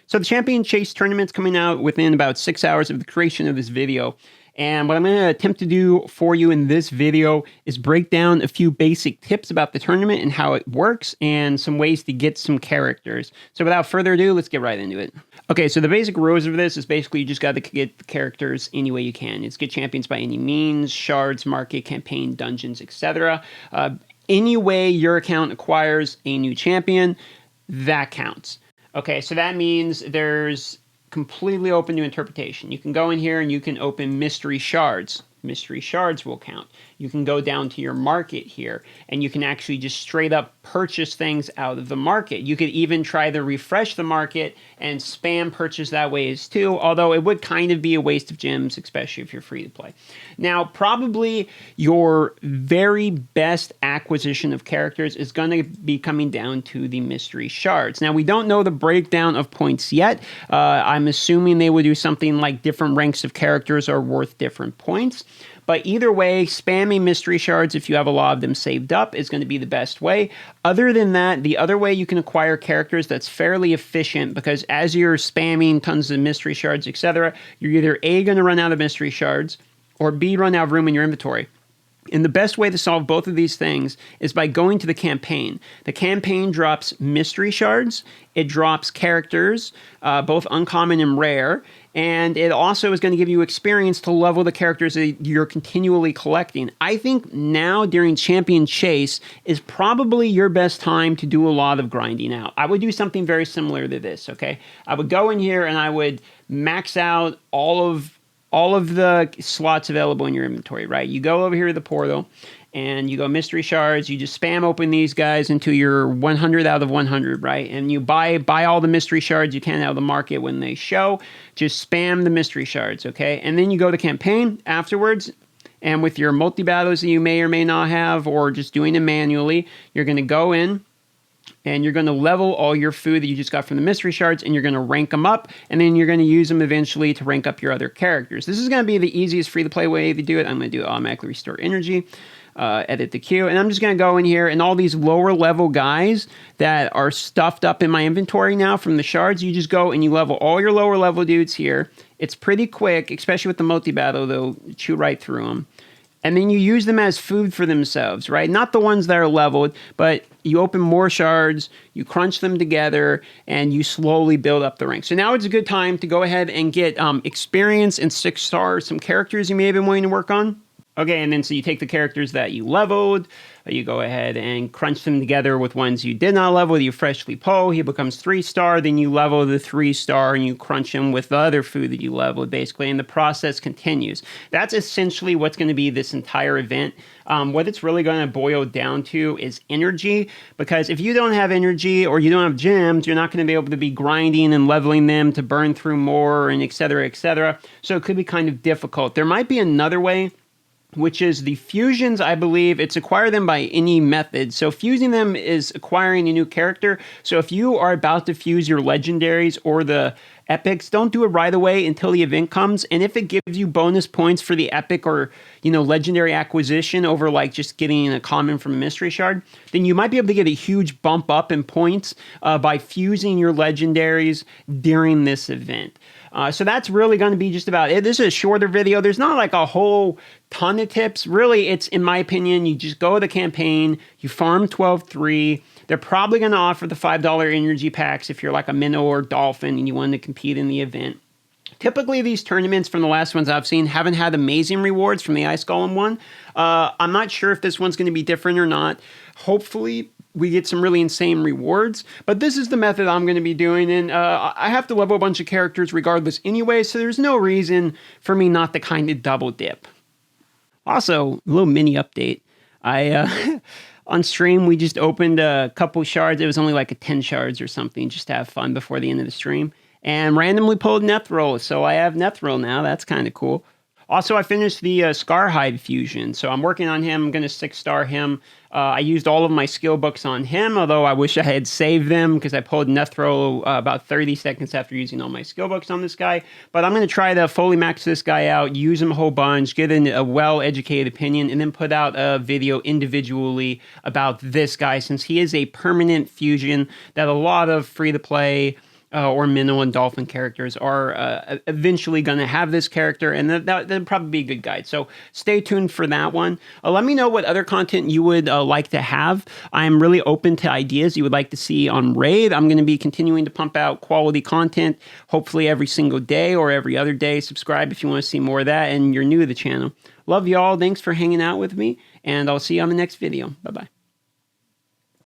So the Champion Chase tournament's coming out within about 6 hours of the creation of this video. And what I'm going to attempt to do for you in this video is break down a few basic tips about the tournament and how it works and some ways to get some characters. So without further ado, let's get right into it. Okay, so the basic rules of this is basically you just got to get the characters any way you can. It's get champions by any means, shards, market, campaign, dungeons, etc. Any way your account acquires a new champion, that counts. Okay, so that means there's completely open to interpretation. You can go in here and you can open mystery shards. Mystery shards will count. You can go down to your market here and you can actually just straight up purchase things out of the market. You could even try to refresh the market and spam purchase that ways too, although it would kind of be a waste of gems, especially if you're free to play. Now, probably your very best acquisition of characters is going to be coming down to the mystery shards. Now, we don't know the breakdown of points yet. I'm assuming they would do something like different ranks of characters are worth different points. But either way, spamming mystery shards, if you have a lot of them saved up, is going to be the best way. Other than that, the other way you can acquire characters that's fairly efficient, because as you're spamming tons of mystery shards, etc., you're either A, going to run out of mystery shards, or B, run out of room in your inventory. And the best way to solve both of these things is by going to the campaign. The campaign drops mystery shards, it drops characters, both uncommon and rare, and it also is going to give you experience to level the characters that you're continually collecting. I think now during Champion Chase is probably your best time to do a lot of grinding out. I would do something very similar to this, okay? I would go in here and I would max out all of the slots available in your inventory, right? You go over here to the portal and you go mystery shards. You just spam open these guys until you're 100 out of 100, right? And you buy all the mystery shards you can out of the market when they show. Just spam the mystery shards, okay? And then you go to campaign afterwards. And with your multi-battles that you may or may not have, or just doing them manually, you're going to go in and you're going to level all your food that you just got from the mystery shards, and you're going to rank them up, and then you're going to use them eventually to rank up your other characters. This is going to be the easiest free-to-play way to do it. I'm going to do automatically restore energy, edit the queue, and I'm just going to go in here, and all these lower-level guys that are stuffed up in my inventory now from the shards, you just go and you level all your lower-level dudes here. It's pretty quick, especially with the multi-battle, they'll chew right through them. And then you use them as food for themselves, right? Not the ones that are leveled, but you open more shards, you crunch them together, and you slowly build up the rank. So now it's a good time to go ahead and get experience and 6 stars, some characters you may have been wanting to work on. Okay, and then so you take the characters that you leveled, you go ahead and crunch them together with ones you did not level, you freshly pull, he becomes 3-star, then you level the 3-star and you crunch him with the other food that you leveled, basically, and the process continues. That's essentially what's going to be this entire event. What it's really going to boil down to is energy, because if you don't have energy or you don't have gems, you're not going to be able to be grinding and leveling them to burn through more and etc., etc. So it could be kind of difficult. There might be another way, which is the fusions. I believe it's acquire them by any method. So fusing them is acquiring a new character. So if you are about to fuse your legendaries or the epics, don't do it right away until the event comes. And if it gives you bonus points for the epic or, legendary acquisition over like just getting a common from a mystery shard, then you might be able to get a huge bump up in points by fusing your legendaries during this event. So that's really going to be just about it. This is a shorter video. There's not like a whole ton of tips. Really, it's, in my opinion, you just go to the campaign, you farm 12-3. They're probably going to offer the $5 energy packs if you're like a minnow or dolphin and you want to compete in the event. Typically, these tournaments from the last ones I've seen haven't had amazing rewards from the Ice Golem one. I'm not sure if this one's going to be different or not. Hopefully, we get some really insane rewards, but this is the method I'm going to be doing, and I have to level a bunch of characters regardless anyway, so there's no reason for me not to kind of double dip. Also, a little mini update. On stream, we just opened a couple shards. It was only like a 10 shards or something, just to have fun before the end of the stream, and randomly pulled Nethril, so I have Nethril now. That's kind of cool. Also, I finished the Scarhide fusion, so I'm working on him. I'm going to 6-star him. I used all of my skill books on him, although I wish I had saved them because I pulled Nethril about 30 seconds after using all my skill books on this guy. But I'm going to try to fully max this guy out, use him a whole bunch, get a well-educated opinion, and then put out a video individually about this guy, since he is a permanent fusion that a lot of free-to-play or Minnow and Dolphin characters are eventually going to have this character, and that'll probably be a good guide. So stay tuned for that one. Let me know what other content you would like to have. I'm really open to ideas you would like to see on Raid. I'm going to be continuing to pump out quality content, hopefully every single day or every other day. Subscribe if you want to see more of that and you're new to the channel. Love y'all. Thanks for hanging out with me, and I'll see you on the next video. Bye-bye.